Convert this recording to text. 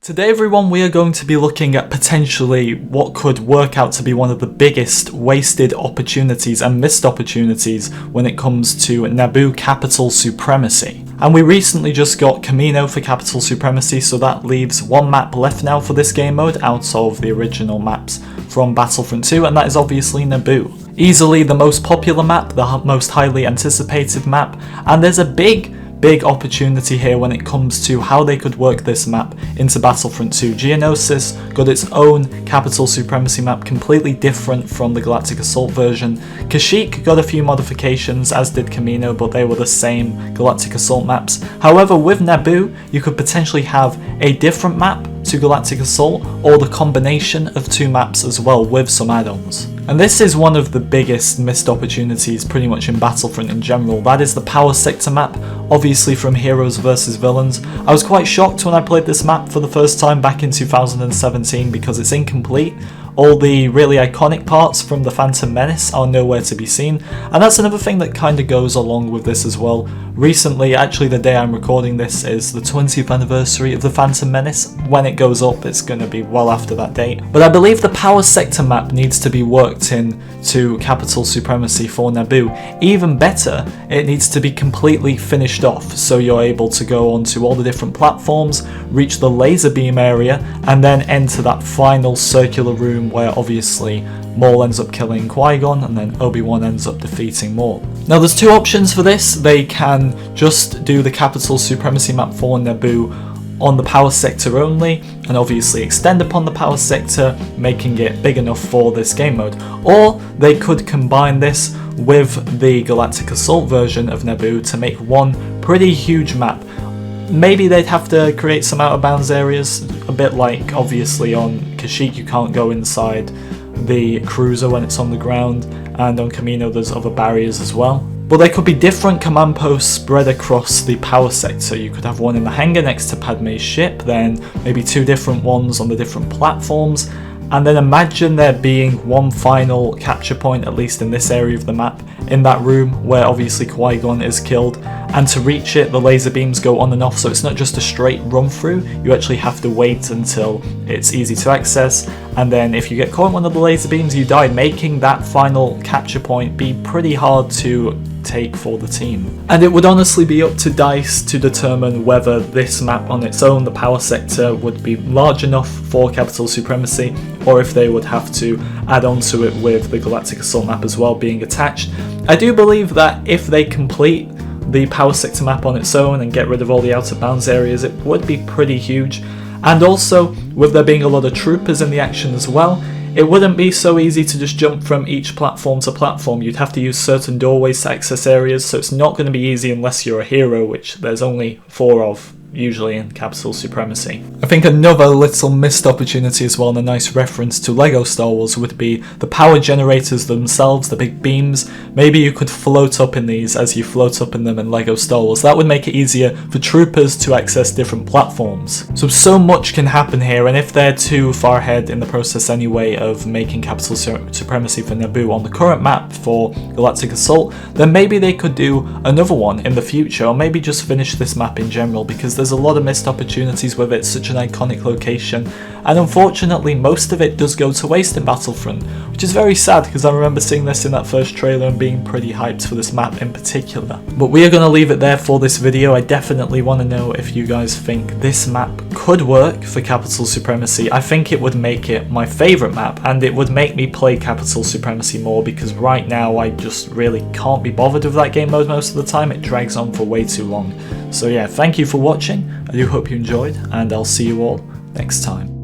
Today everyone, we are going to be looking at potentially what could work out to be one of the biggest wasted opportunities and missed opportunities when it comes to Naboo Capital Supremacy. And we recently just got Kamino for Capital Supremacy, so that leaves one map left now for this game mode out of the original maps from Battlefront 2, and that is obviously Naboo. Easily the most popular map, the most highly anticipated map, and there's a big opportunity here when it comes to how they could work this map into Battlefront 2. Geonosis got its own Capital Supremacy map, completely different from the Galactic Assault version. Kashyyyk got a few modifications, as did Kamino, but they were the same Galactic Assault maps. However, with Naboo, you could potentially have a different map to Galactic Assault, or the combination of two maps as well with some add-ons. And this is one of the biggest missed opportunities pretty much in Battlefront in general. That is the Power Sector map, obviously from Heroes vs Villains. I was quite shocked when I played this map for the first time back in 2017 because it's incomplete. All the really iconic parts from the Phantom Menace are nowhere to be seen, and that's another thing that kind of goes along with this as well. Recently, actually the day I'm recording this is the 20th anniversary of the Phantom Menace. When it goes up, it's going to be well after that date. But I believe the Power Sector map needs to be worked in to Capital Supremacy for Naboo. Even better, it needs to be completely finished off, so you're able to go onto all the different platforms, reach the laser beam area, and then enter that final circular room where obviously Maul ends up killing Qui-Gon and then Obi-Wan ends up defeating Maul. Now there's two options for this. They can just do the Capital Supremacy map for Naboo on the Power Sector only, and obviously extend upon the Power Sector, making it big enough for this game mode. Or they could combine this with the Galactic Assault version of Naboo to make one pretty huge map. Maybe they'd have to create some out of bounds areas, a bit like obviously on Kashyyyk you can't go inside the cruiser when it's on the ground, and on Kamino there's other barriers as well. But there could be different command posts spread across the Power Sector. You could have one in the hangar next to Padme's ship, then maybe two different ones on the different platforms, and then imagine there being one final capture point, at least in this area of the map, in that room where obviously Qui-Gon is killed, and to reach it the laser beams go on and off, so it's not just a straight run through, you actually have to wait until it's easy to access, and then if you get caught in one of the laser beams you die, making that final capture point be pretty hard to take for the team. And it would honestly be up to DICE to determine whether this map on its own, the Power Sector, would be large enough for Capital Supremacy, or if they would have to add on to it with the Galactic Assault map as well being attached. I do believe that if they complete the Power Sector map on its own and get rid of all the out of bounds areas, it would be pretty huge. And also, with there being a lot of troopers in the action as well, it wouldn't be so easy to just jump from each platform to platform. You'd have to use certain doorways to access areas, so it's not going to be easy unless you're a hero, which there's only 4 of usually in Capital Supremacy. I think another little missed opportunity as well, and a nice reference to LEGO Star Wars, would be the power generators themselves, the big beams. Maybe you could float up in these as you float up in them in LEGO Star Wars. That would make it easier for troopers to access different platforms. So much can happen here, and if they're too far ahead in the process anyway of making Capital Supremacy for Naboo on the current map for Galactic Assault, then maybe they could do another one in the future, or maybe just finish this map in general, because there's a lot of missed opportunities with it. It's such an iconic location, and unfortunately most of it does go to waste in Battlefront, which is very sad because I remember seeing this in that first trailer and being pretty hyped for this map in particular. But we are going to leave it there for this video. I definitely want to know if you guys think this map could work for Capital Supremacy. I think it would make it my favourite map, and it would make me play Capital Supremacy more, because right now I just really can't be bothered with that game mode most of the time. It drags on for way too long. So yeah, thank you for watching. I do hope you enjoyed, and I'll see you all next time.